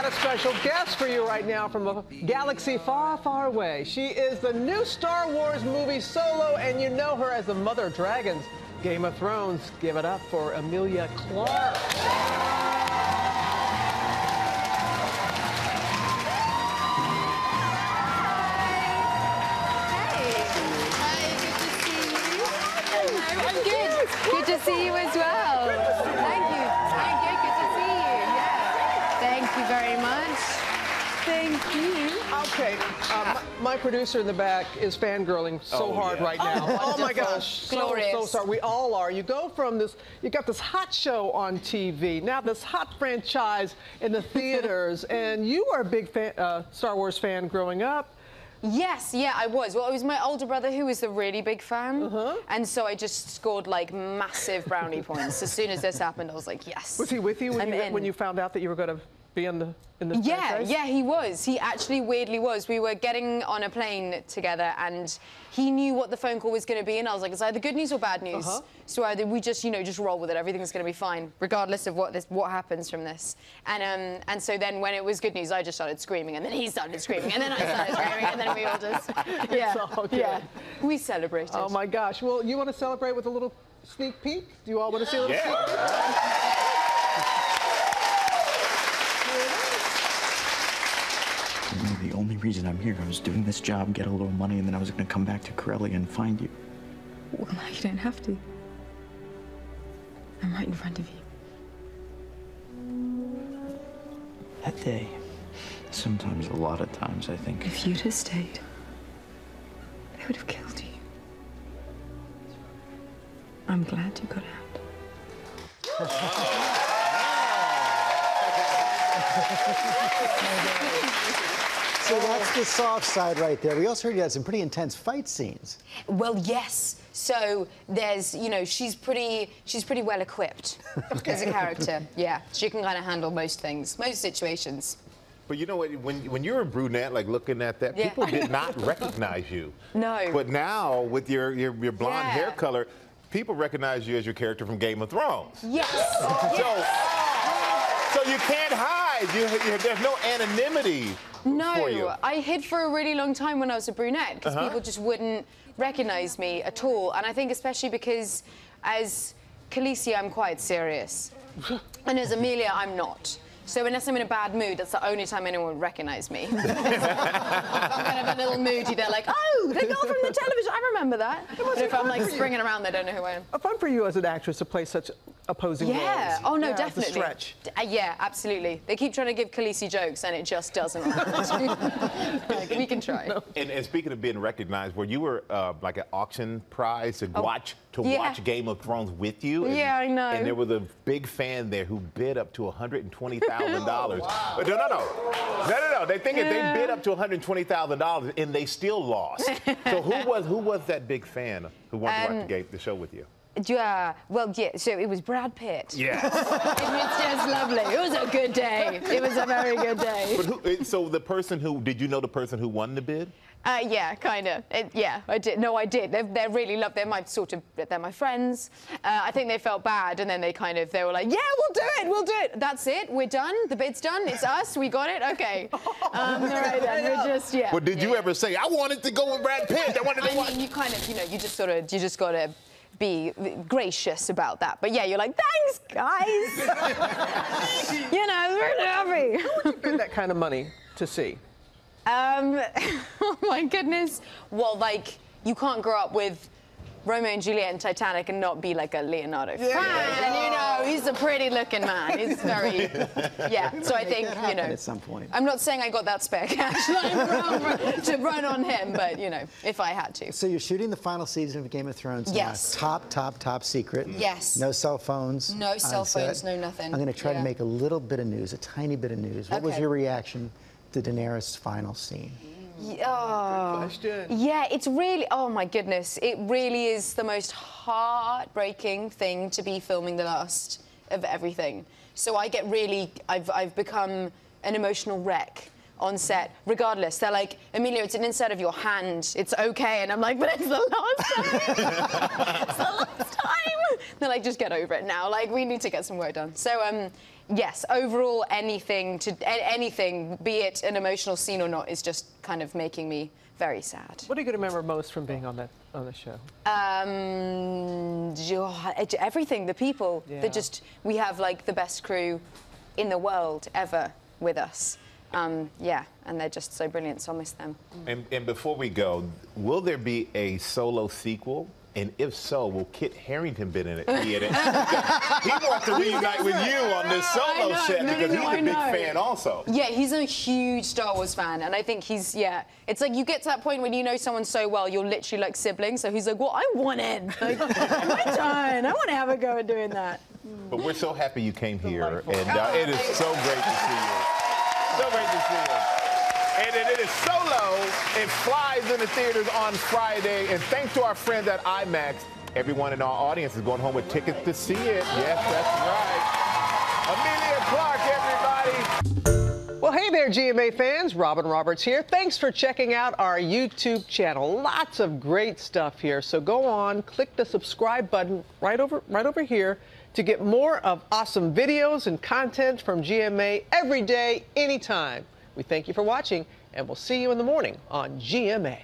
got a special guest for you right now from a galaxy far, far away. She is the new Star Wars movie Solo, and you know her as the Mother of Dragons. Game of Thrones. Give it up for Emilia Clarke. I'm good. Good to see you as well. Thank you. I'm good. Good to see you. Yeah. Thank you very much. Thank you. Okay, my producer in the back is fangirling so hard right now. Oh my gosh, glorious. So sorry. We all are. You go from this, you got this hot show on TV, now this hot franchise in the theaters, and you were a big Star Wars fan growing up. Yes, yeah, I was. Well, it was my older brother who was the really big fan, and so I just scored like massive brownie points. As soon as this happened, I was like, yes. Was he with you when you found out that you were going to be in the franchise? Yeah, he was. He actually weirdly was. We were getting on a plane together, and he knew what the phone call was going to be, and I was like, it's either good news or bad news. So either we just, just roll with it. Everything's going to be fine, regardless of what happens from this. And so then when it was good news, I just started screaming, and then he started screaming, and then I started screaming, and then we all just, we celebrated. Oh my gosh. Well, you want to celebrate with a little sneak peek? Do you all want to see a little sneak peek? The only reason I'm here, I was doing this job, get a little money, and then I was going to come back to Corellia and find you. Well, now you don't have to. I'm right in front of you. That day, sometimes, a lot of times, I think... If you'd have stayed, they would have killed you. I'm glad you got out. So that's the soft side right there. We also heard you had some pretty intense fight scenes. Well, yes. So there's, she's pretty well equipped as a character. Yeah, she can kind of handle most things, most situations. But you know what? When you're a brunette, like looking at that, people did not recognize you. No. But now with your blonde hair color, people recognize you as your character from Game of Thrones. Yes. So you can't hide. There's no anonymity. No, I hid for a really long time when I was a brunette because people just wouldn't recognize me at all. And I think especially because as Khaleesi, I'm quite serious. And as Emilia, I'm not. So unless I'm in a bad mood, that's the only time anyone would recognize me. I'm kind of a little moody. They're like, oh, the girl from the television. I remember that. But if I'm like springing around, they don't know who I am. Fun for you as an actress to play such opposing roles. Yeah. Oh no, definitely. It's a stretch. Yeah, absolutely. They keep trying to give Khaleesi jokes, and it just doesn't. Like, we can try. No. And speaking of being recognized, where you were like an auction prize to watch Game of Thrones with you. Yeah, I know. And there was a big fan there who bid up to $120,000. Wow. No. They think they bid up to $120,000 and they still lost. So who was that big fan who wanted to watch the show with you? Yeah, well, yeah, so it was Brad Pitt. Yeah. It was just lovely. It was a good day. It was a very good day. But so the person did you know the person who won the bid? Yeah, kind of. Yeah, I did. No, I did. They're really loved. They're my friends. I think they felt bad, and then they were like, yeah, we'll do it. That's it. We're done. The bid's done. It's us. We got it. Okay. All right then. We're just Well, did you ever say I wanted to go with Brad Pitt? I mean, you kind of, you just gotta be gracious about that. But yeah, you're like, thanks, guys. We're happy. Who would you bid that kind of money to see? Oh my goodness. Well, like, you can't grow up with Romeo and Juliet and Titanic and not be like a Leonardo fan. He's a pretty looking man. He's very, So I think, at some point. I'm not saying I got that spare cash to run on him, but, if I had to. So you're shooting the final season of Game of Thrones now. Yes. Top secret. Yes. No cell phones. No cell phones, no nothing. I'm going to try to make a little bit of news, a tiny bit of news. What was your reaction to Daenerys' final scene? Oh, yeah, it's really, oh my goodness, it really is the most heartbreaking thing to be filming the last of everything. So I get really, I've become an emotional wreck on set, regardless. They're like, Emilia, it's an inside of your hand, it's okay. And I'm like, but it's the last time. It's the last time. They're like, just get over it now. Like, we need to get some work done. So, yes, overall, anything, be it an emotional scene or not, is just kind of making me very sad. What are you going to remember most from being on the show? Everything. The people. Yeah. We have like the best crew in the world ever with us. Yeah, and they're just so brilliant, so I'll miss them. And before we go, will there be a solo sequel? And if so, will Kit Harington be in it? He wants to reunite with you on this solo set because he's a big fan also. Yeah, he's a huge Star Wars fan, and I think he's, it's like you get to that point when you know someone so well, you're literally like siblings, so he's like, well, I want in. Like, my turn. I want to have a go at doing that. But we're so happy you came here, and it is so great to see you. So great to see you. And it is Solo. It flies in the theaters on Friday. And thanks to our friends at IMAX, everyone in our audience is going home with tickets to see it. Yes, that's right. Emilia Clarke, everybody. Well, hey there, GMA fans. Robin Roberts here. Thanks for checking out our YouTube channel. Lots of great stuff here. So go on, click the subscribe button right over here to get more of awesome videos and content from GMA every day, anytime. We thank you for watching, and we'll see you in the morning on GMA.